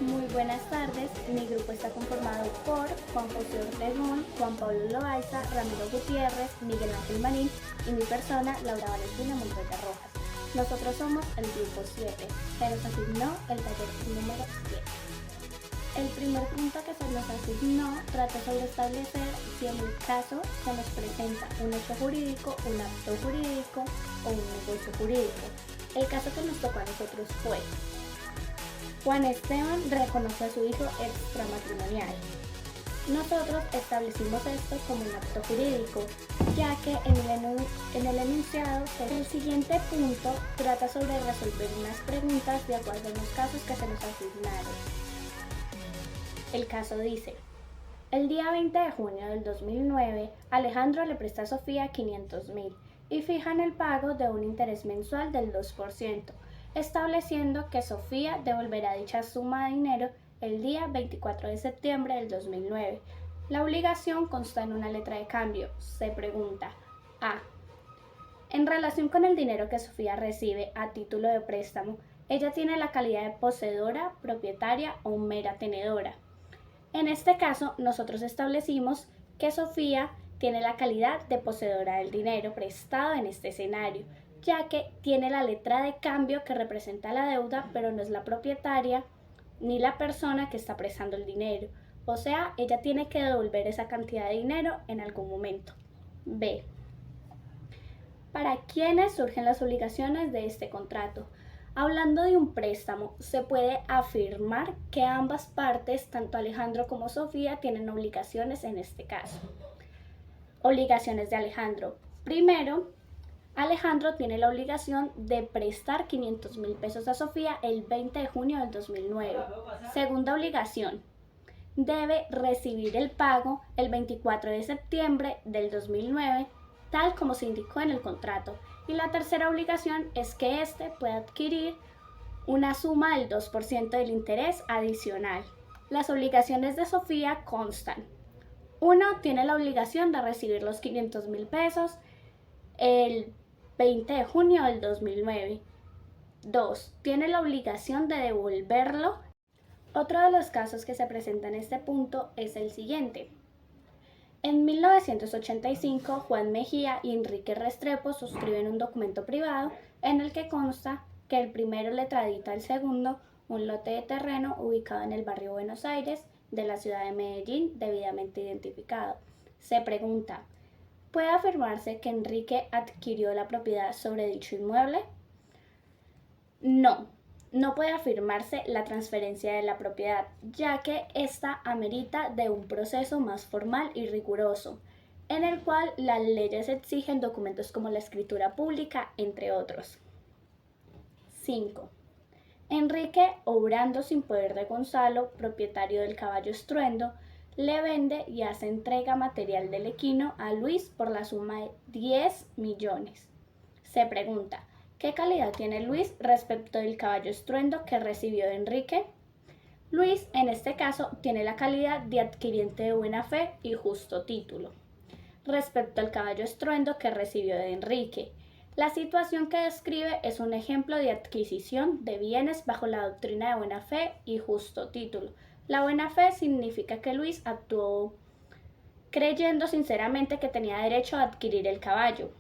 Muy buenas tardes, mi grupo está conformado por Juan José Ortegón, Juan Pablo Loaiza, Ramiro Gutiérrez, Miguel Ángel Marín y mi persona, Laura Valentina Montoya Rojas. Nosotros somos el grupo 7, se nos asignó el taller número 7. El primer punto que se nos asignó trata sobre establecer si en el caso se nos presenta un hecho jurídico, un acto jurídico o un negocio jurídico. El caso que nos tocó a nosotros fue: Juan Esteban reconoce a su hijo extramatrimonial. Nosotros establecimos esto como un acto jurídico, ya que en el enunciado el siguiente punto trata sobre resolver unas preguntas de acuerdo a los casos que se nos asignaron. El caso dice: el día 20 de junio del 2009, Alejandro le presta a Sofía 500.000 y fijan el pago de un interés mensual del 2%, estableciendo que Sofía devolverá dicha suma de dinero el día 24 de septiembre del 2009. La obligación consta en una letra de cambio. Se pregunta: A. En relación con el dinero que Sofía recibe a título de préstamo, ¿ella tiene la calidad de poseedora, propietaria o mera tenedora? En este caso, nosotros establecimos que Sofía tiene la calidad de poseedora del dinero prestado en este escenario, ya que tiene la letra de cambio que representa la deuda, pero no es la propietaria ni la persona que está prestando el dinero. O sea, ella tiene que devolver esa cantidad de dinero en algún momento. B. ¿Para quiénes surgen las obligaciones de este contrato? Hablando de un préstamo, se puede afirmar que ambas partes, tanto Alejandro como Sofía, tienen obligaciones en este caso. Obligaciones de Alejandro. Primero, Alejandro tiene la obligación de prestar 500.000 pesos a Sofía el 20 de junio del 2009. Segunda obligación, debe recibir el pago el 24 de septiembre del 2009, tal como se indicó en el contrato. Y la tercera obligación es que éste pueda adquirir una suma del 2% del interés adicional. Las obligaciones de Sofía constan: 1. Tiene la obligación de recibir los 500.000 pesos el 20 de junio del 2009. 2. Tiene la obligación de devolverlo. Otro de los casos que se presenta en este punto es el siguiente. En 1985, Juan Mejía y Enrique Restrepo suscriben un documento privado en el que consta que el primero le tradita al segundo un lote de terreno ubicado en el barrio Buenos Aires de la ciudad de Medellín, debidamente identificado. Se pregunta: ¿puede afirmarse que Enrique adquirió la propiedad sobre dicho inmueble? No puede afirmarse la transferencia de la propiedad, ya que ésta amerita de un proceso más formal y riguroso, en el cual las leyes exigen documentos como la escritura pública, entre otros. 5. Enrique, obrando sin poder de Gonzalo, propietario del caballo Estruendo, le vende y hace entrega material del equino a Luis por la suma de 10 millones. Se pregunta: ¿qué calidad tiene Luis respecto del caballo Estruendo que recibió de Enrique? Luis, en este caso, tiene la calidad de adquiriente de buena fe y justo título. Respecto al caballo Estruendo que recibió de Enrique, la situación que describe es un ejemplo de adquisición de bienes bajo la doctrina de buena fe y justo título. La buena fe significa que Luis actuó creyendo sinceramente que tenía derecho a adquirir el caballo.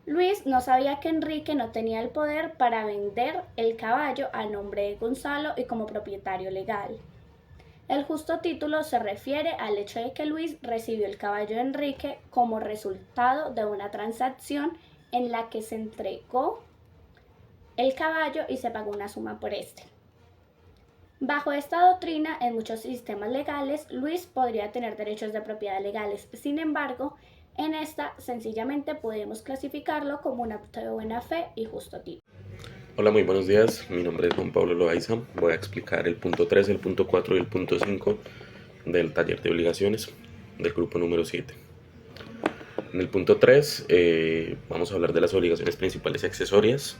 Luis no sabía que Enrique no tenía el poder para vender el caballo a nombre de Gonzalo y como propietario legal. El justo título se refiere al hecho de que Luis recibió el caballo de Enrique como resultado de una transacción en la que se entregó el caballo y se pagó una suma por este. Bajo esta doctrina, en muchos sistemas legales, Luis podría tener derechos de propiedad legales. Sin embargo, en esta sencillamente podemos clasificarlo como un acto de buena fe y justo título. Hola, muy buenos días. Mi nombre es Juan Pablo Loaiza. Voy a explicar el punto 3, el punto 4 y el punto 5 del taller de obligaciones del grupo número 7. En el punto 3 vamos a hablar de las obligaciones principales y accesorias.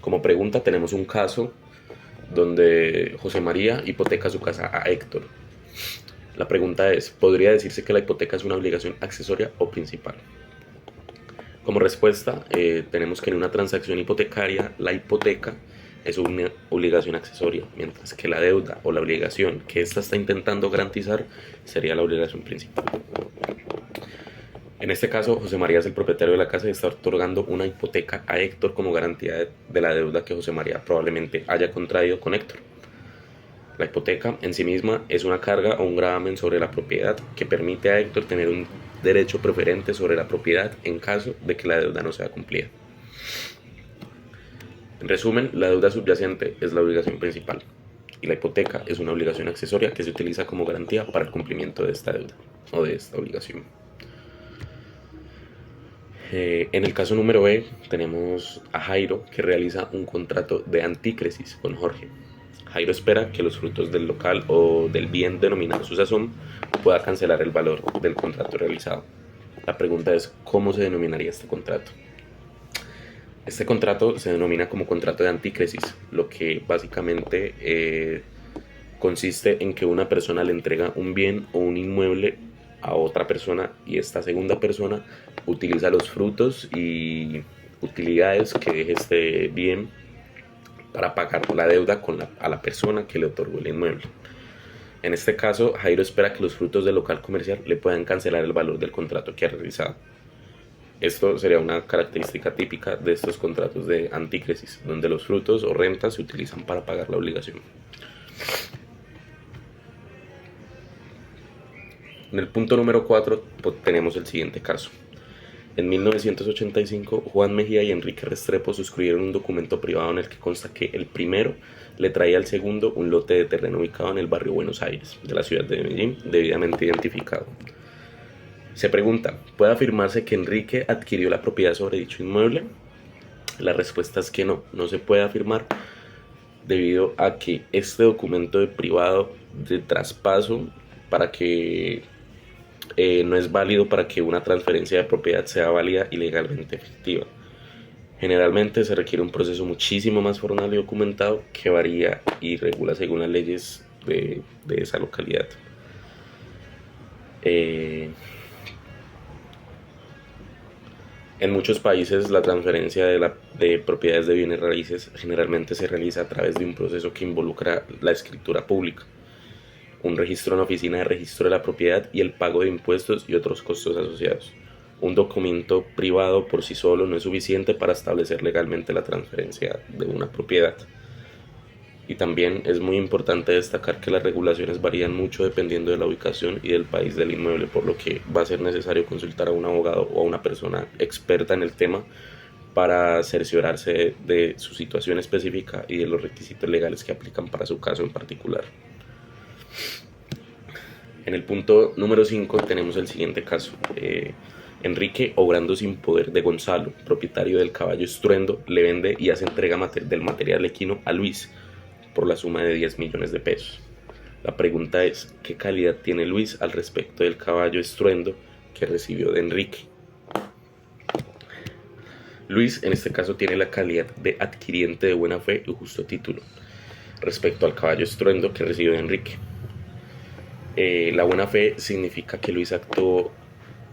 Como pregunta tenemos un caso donde José María hipoteca su casa a Héctor. La pregunta es: ¿podría decirse que la hipoteca es una obligación accesoria o principal? Como respuesta, tenemos que en una transacción hipotecaria la hipoteca es una obligación accesoria, mientras que la deuda o la obligación que ésta está intentando garantizar sería la obligación principal. En este caso, José María es el propietario de la casa y está otorgando una hipoteca a Héctor como garantía de la deuda que José María probablemente haya contraído con Héctor. La hipoteca en sí misma es una carga o un gravamen sobre la propiedad que permite a Héctor tener un derecho preferente sobre la propiedad en caso de que la deuda no sea cumplida. En resumen, la deuda subyacente es la obligación principal y la hipoteca es una obligación accesoria que se utiliza como garantía para el cumplimiento de esta deuda o de esta obligación. En el caso número B tenemos a Jairo, que realiza un contrato de antícresis con Jorge. Jairo espera que los frutos del local o del bien denominado su sazón pueda cancelar el valor del contrato realizado. La pregunta es, ¿cómo se denominaría este contrato? Este contrato se denomina como contrato de antícresis, lo que básicamente consiste en que una persona le entrega un bien o un inmueble a otra persona y esta segunda persona utiliza los frutos y utilidades que deje este bien para pagar la deuda a la persona que le otorgó el inmueble. En este caso, Jairo espera que los frutos del local comercial le puedan cancelar el valor del contrato que ha realizado. Esto sería una característica típica de estos contratos de antícresis, donde los frutos o rentas se utilizan para pagar la obligación. En el punto número 4 tenemos el siguiente caso. En 1985, Juan Mejía y Enrique Restrepo suscribieron un documento privado en el que consta que el primero le traía al segundo un lote de terreno ubicado en el barrio Buenos Aires, de la ciudad de Medellín, debidamente identificado. Se pregunta, ¿puede afirmarse que Enrique adquirió la propiedad sobre dicho inmueble? La respuesta es que no se puede afirmar debido a que este documento privado de traspaso no es válido para que una transferencia de propiedad sea válida y legalmente efectiva. Generalmente se requiere un proceso muchísimo más formal y documentado que varía y regula según las leyes de esa localidad. En muchos países la transferencia de propiedades de bienes raíces generalmente se realiza a través de un proceso que involucra la escritura pública, un registro en la oficina de registro de la propiedad y el pago de impuestos y otros costos asociados. Un documento privado por sí solo no es suficiente para establecer legalmente la transferencia de una propiedad. Y también es muy importante destacar que las regulaciones varían mucho dependiendo de la ubicación y del país del inmueble, por lo que va a ser necesario consultar a un abogado o a una persona experta en el tema para cerciorarse de su situación específica y de los requisitos legales que aplican para su caso en particular. En el punto número 5 tenemos el siguiente caso. Enrique, obrando sin poder de Gonzalo, propietario del caballo Estruendo, le vende y hace entrega del material equino a Luis por la suma de 10 millones de pesos. La pregunta es, ¿qué calidad tiene Luis al respecto del caballo Estruendo que recibió de Enrique? Luis en este caso tiene la calidad de adquiriente de buena fe y justo título respecto al caballo Estruendo que recibió de Enrique. La buena fe significa que Luis actuó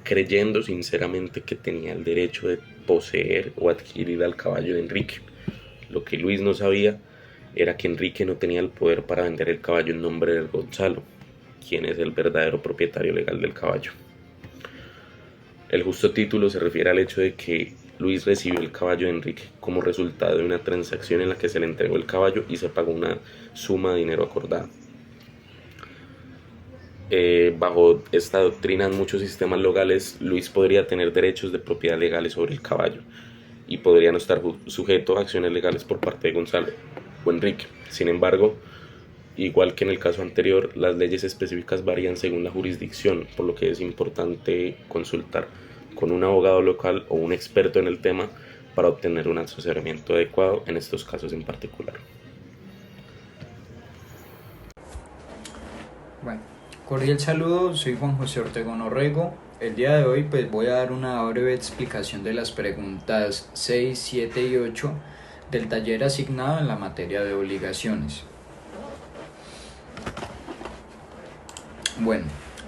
creyendo sinceramente que tenía el derecho de poseer o adquirir al caballo de Enrique. Lo que Luis no sabía era que Enrique no tenía el poder para vender el caballo en nombre de Gonzalo, quien es el verdadero propietario legal del caballo. El justo título se refiere al hecho de que Luis recibió el caballo de Enrique como resultado de una transacción en la que se le entregó el caballo y se pagó una suma de dinero acordada. Bajo esta doctrina, en muchos sistemas legales, Luis podría tener derechos de propiedad legales sobre el caballo y podría no estar sujeto a acciones legales por parte de Gonzalo o Enrique. Sin embargo, igual que en el caso anterior, las leyes específicas varían según la jurisdicción, por lo que es importante consultar con un abogado local o un experto en el tema para obtener un asesoramiento adecuado en estos casos en particular. Bueno, cordial saludo, soy Juan José Ortegón Orrego. El día de hoy voy a dar una breve explicación de las preguntas 6, 7 y 8 del taller asignado en la materia de obligaciones. Bueno,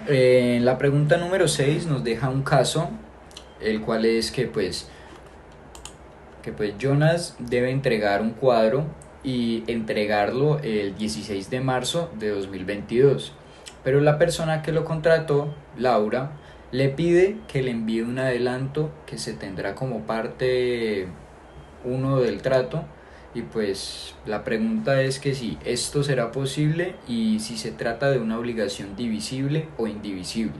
la pregunta número 6 nos deja un caso, el cual es que Jonas debe entregar un cuadro y entregarlo el 16 de marzo de 2022. Pero la persona que lo contrató, Laura, le pide que le envíe un adelanto que se tendrá como parte uno del trato. Y pues la pregunta es que si esto será posible y si se trata de una obligación divisible o indivisible.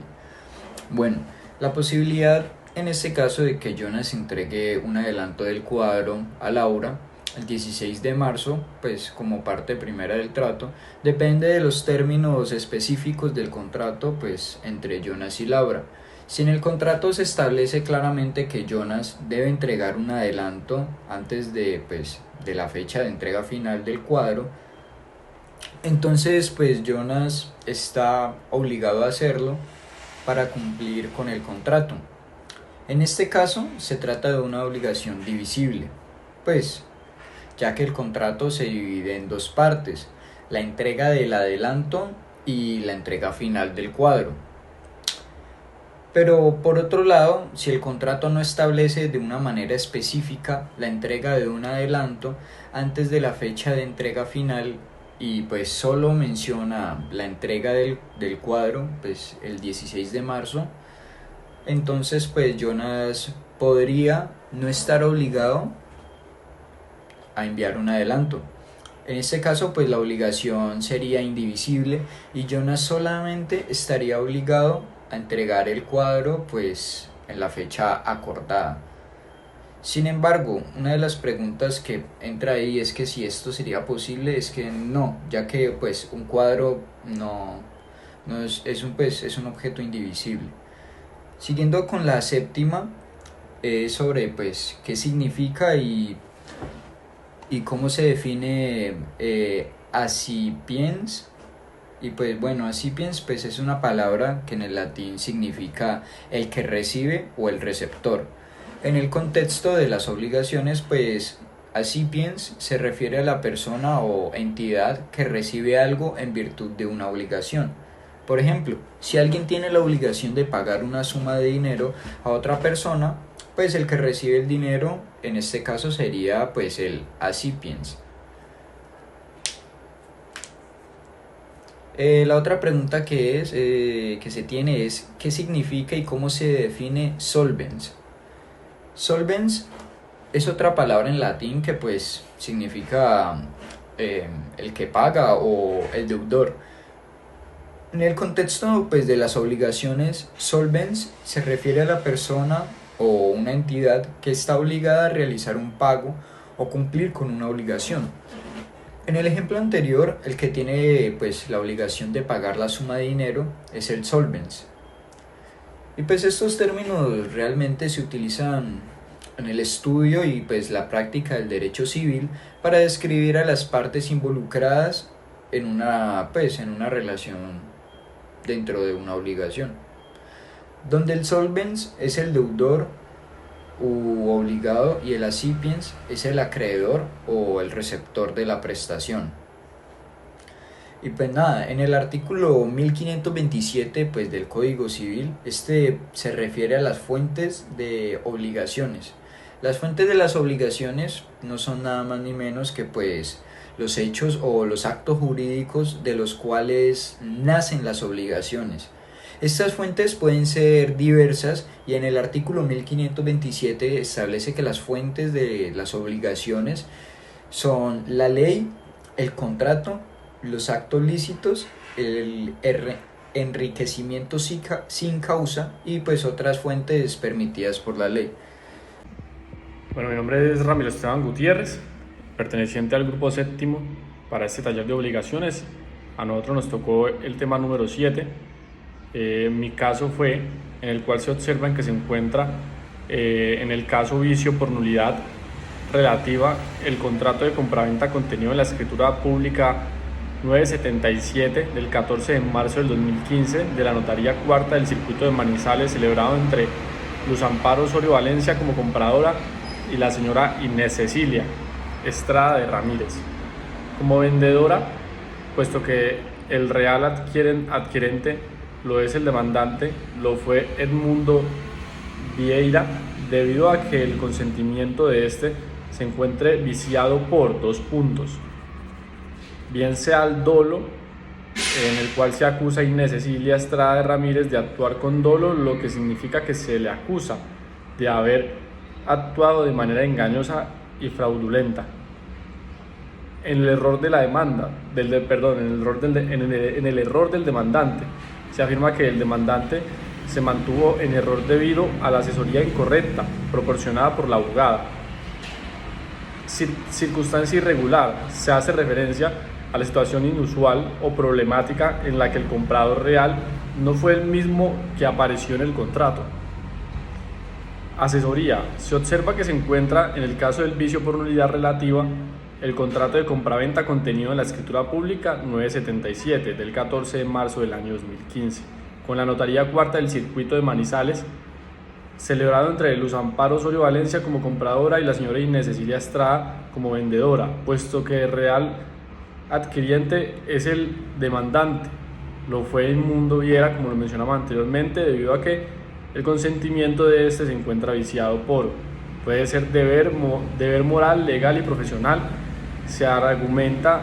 Bueno, la posibilidad en este caso de que Jonas entregue un adelanto del cuadro a Laura el 16 de marzo, pues como parte primera del trato, depende de los términos específicos del contrato pues entre Jonas y Laura. Si en el contrato se establece claramente que Jonas debe entregar un adelanto antes de la fecha de entrega final del cuadro, entonces pues Jonas está obligado a hacerlo para cumplir con el contrato. En este caso se trata de una obligación divisible, pues ya que el contrato se divide en dos partes, la entrega del adelanto y la entrega final del cuadro. Pero por otro lado, si el contrato no establece de una manera específica la entrega de un adelanto antes de la fecha de entrega final y pues solo menciona la entrega del cuadro pues el 16 de marzo, entonces pues Jonas podría no estar obligado a enviar un adelanto. En este caso pues la obligación sería indivisible y Jonas solamente estaría obligado a entregar el cuadro pues en la fecha acordada. Sin embargo, una de las preguntas que entra ahí es que si esto sería posible, es que no, ya que pues un cuadro no es un objeto indivisible. Siguiendo con la séptima, sobre pues qué significa y cómo se define accipiens. Y pues bueno, accipiens pues es una palabra que en el latín significa el que recibe o el receptor. En el contexto de las obligaciones pues accipiens se refiere a la persona o entidad que recibe algo en virtud de una obligación. Por ejemplo, si alguien tiene la obligación de pagar una suma de dinero a otra persona, pues el que recibe el dinero en este caso sería pues el accipiens. La otra pregunta que se tiene es ¿qué significa y cómo se define solvens? Solvens es otra palabra en latín que pues significa el que paga o el deudor. En el contexto pues de las obligaciones, solvens se refiere a la persona o una entidad que está obligada a realizar un pago o cumplir con una obligación. En el ejemplo anterior, el que tiene pues la obligación de pagar la suma de dinero es el solvens. Y pues estos términos realmente se utilizan en el estudio y pues la práctica del derecho civil para describir a las partes involucradas en una relación dentro de una obligación, donde el solvens es el deudor u obligado y el accipiens es el acreedor o el receptor de la prestación. Y pues nada, en el artículo 1527 pues del Código Civil, se refiere a las fuentes de obligaciones. Las fuentes de las obligaciones no son nada más ni menos que pues los hechos o los actos jurídicos de los cuales nacen las obligaciones. Estas fuentes pueden ser diversas y en el artículo 1527 establece que las fuentes de las obligaciones son la ley, el contrato, los actos lícitos, el enriquecimiento sin causa y pues otras fuentes permitidas por la ley. Bueno, mi nombre es Ramiro Esteban Gutiérrez, perteneciente al grupo séptimo para este taller de obligaciones. A nosotros nos tocó el tema número 7. Mi caso fue en el cual se observa que se encuentra en el caso vicio por nulidad relativa el contrato de compraventa contenido en la escritura pública 977 del 14 de marzo del 2015 de la Notaría Cuarta del Circuito de Manizales, celebrado entre Luz Amparo Osorio Valencia como compradora y la señora Inés Cecilia Estrada de Ramírez como vendedora, puesto que el real adquirente lo es el demandante, lo fue Edmundo Vieira, debido a que el consentimiento de este se encuentre viciado por 2 puntos. bien sea el dolo, en el cual se acusa a Inés Cecilia Estrada Ramírez de actuar con dolo, lo que significa que se le acusa de haber actuado de manera engañosa y fraudulenta. En el error de la demanda, en el error del demandante, se afirma que el demandante se mantuvo en error debido a la asesoría incorrecta proporcionada por la abogada. Circunstancia irregular, se hace referencia a la situación inusual o problemática en la que el comprador real no fue el mismo que apareció en el contrato. Asesoría, se observa que se encuentra en el caso del vicio por nulidad relativa el contrato de compraventa contenido en la escritura pública 977 del 14 de marzo del año 2015, con la Notaría Cuarta del Circuito de Manizales, celebrado entre Luz Amparo Osorio Valencia como compradora y la señora Inés Cecilia Estrada como vendedora, puesto que el real adquiriente es el demandante. Lo fue Inmundo Viera, como lo mencionamos anteriormente, debido a que el consentimiento de este se encuentra viciado por, puede ser deber moral, legal y profesional. Se argumenta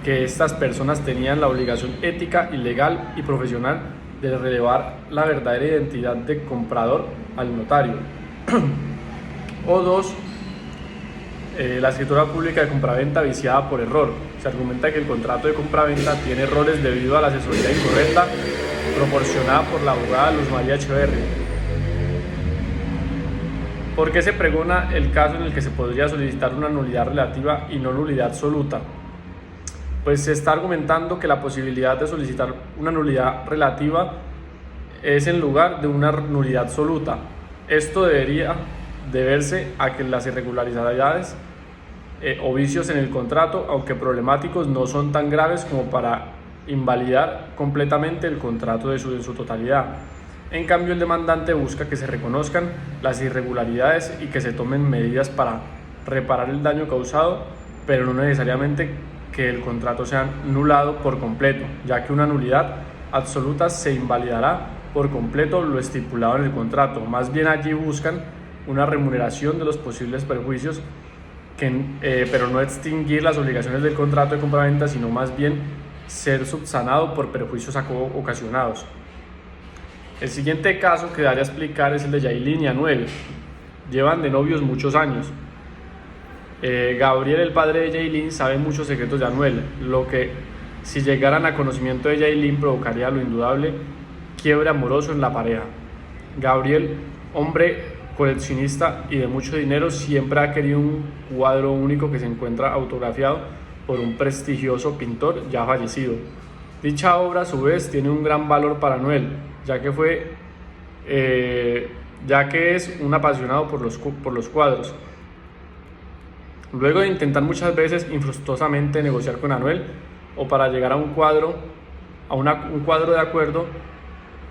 que estas personas tenían la obligación ética y legal y profesional de revelar la verdadera identidad del comprador al notario. O dos, la escritura pública de compraventa viciada por error. Se argumenta que el contrato de compraventa tiene errores debido a la asesoría incorrecta proporcionada por la abogada Luz María Echeverri. ¿Por qué se pregona el caso en el que se podría solicitar una nulidad relativa y no nulidad absoluta? Pues se está argumentando que la posibilidad de solicitar una nulidad relativa es en lugar de una nulidad absoluta. Esto debería deberse a que las irregularidades o vicios en el contrato, aunque problemáticos, no son tan graves como para invalidar completamente el contrato en su totalidad. En cambio, el demandante busca que se reconozcan las irregularidades y que se tomen medidas para reparar el daño causado, pero no necesariamente que el contrato sea anulado por completo, ya que una nulidad absoluta se invalidará por completo lo estipulado en el contrato. Más bien allí buscan una remuneración de los posibles perjuicios, pero no extinguir las obligaciones del contrato de compraventa, sino más bien ser subsanado por perjuicios ocasionados. El siguiente caso que daré a explicar es el de Yailin y Anuel. Llevan de novios muchos años. Gabriel, el padre de Yailin, sabe muchos secretos de Anuel, lo que, si llegaran a conocimiento de Yailin, provocaría lo indudable quiebre amoroso en la pareja. Gabriel, hombre coleccionista y de mucho dinero, siempre ha querido un cuadro único que se encuentra autografiado por un prestigioso pintor ya fallecido. Dicha obra, a su vez, tiene un gran valor para Anuel, ya que es un apasionado por los cuadros. Luego de intentar muchas veces infructuosamente negociar con Anuel o para llegar a un cuadro de acuerdo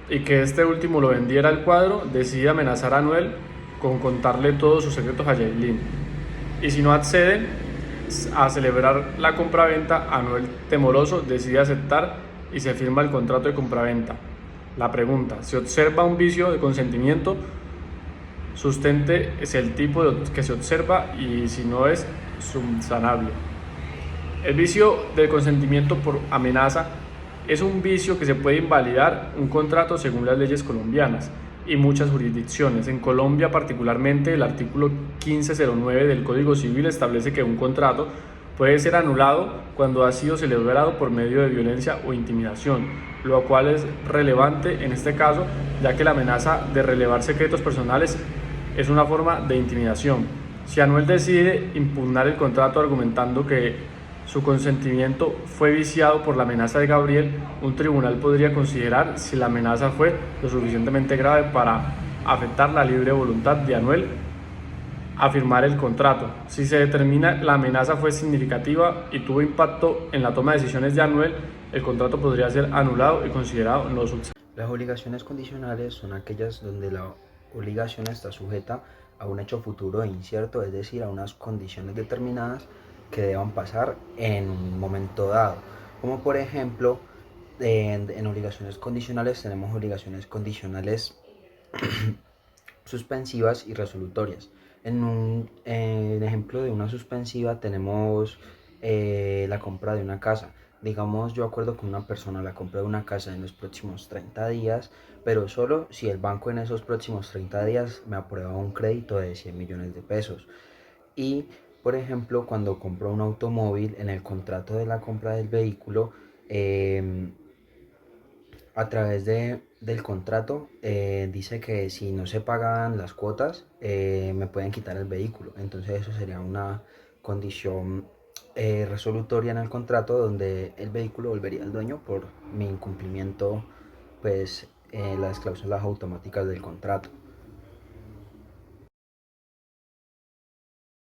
y que este último lo vendiera el cuadro, decide amenazar a Anuel con contarle todos sus secretos a Yailin. Y si no accede a celebrar la compraventa, Anuel, temoroso, decide aceptar y se firma el contrato de compraventa. La pregunta: ¿se observa un vicio de consentimiento? Sustente es el tipo que se observa y si no es subsanable. El vicio del consentimiento por amenaza es un vicio que se puede invalidar un contrato según las leyes colombianas y muchas jurisdicciones. En Colombia particularmente, el artículo 1509 del Código Civil establece que un contrato puede ser anulado cuando ha sido celebrado por medio de violencia o intimidación, lo cual es relevante en este caso, ya que la amenaza de revelar secretos personales es una forma de intimidación. Si Anuel decide impugnar el contrato argumentando que su consentimiento fue viciado por la amenaza de Gabriel, un tribunal podría considerar si la amenaza fue lo suficientemente grave para afectar la libre voluntad de Anuel a firmar el contrato. Si se determina la amenaza fue significativa y tuvo impacto en la toma de decisiones de Anuel, el contrato podría ser anulado y considerado no subsanable. Las obligaciones condicionales son aquellas donde la obligación está sujeta a un hecho futuro e incierto, es decir, a unas condiciones determinadas que deban pasar en un momento dado. Como por ejemplo, en obligaciones condicionales tenemos obligaciones condicionales suspensivas y resolutorias. En ejemplo de una suspensiva tenemos la compra de una casa. Digamos, yo acuerdo con una persona la compra de una casa en los próximos 30 días, pero solo si el banco en esos próximos 30 días me aprueba un crédito de 100 millones de pesos. Y, por ejemplo, cuando compro un automóvil, en el contrato de la compra del vehículo, a través del contrato dice que si no se pagan las cuotas, me pueden quitar el vehículo. Entonces eso sería una condición resolutoria en el contrato donde el vehículo volvería al dueño por mi incumplimiento, pues, las cláusulas automáticas del contrato.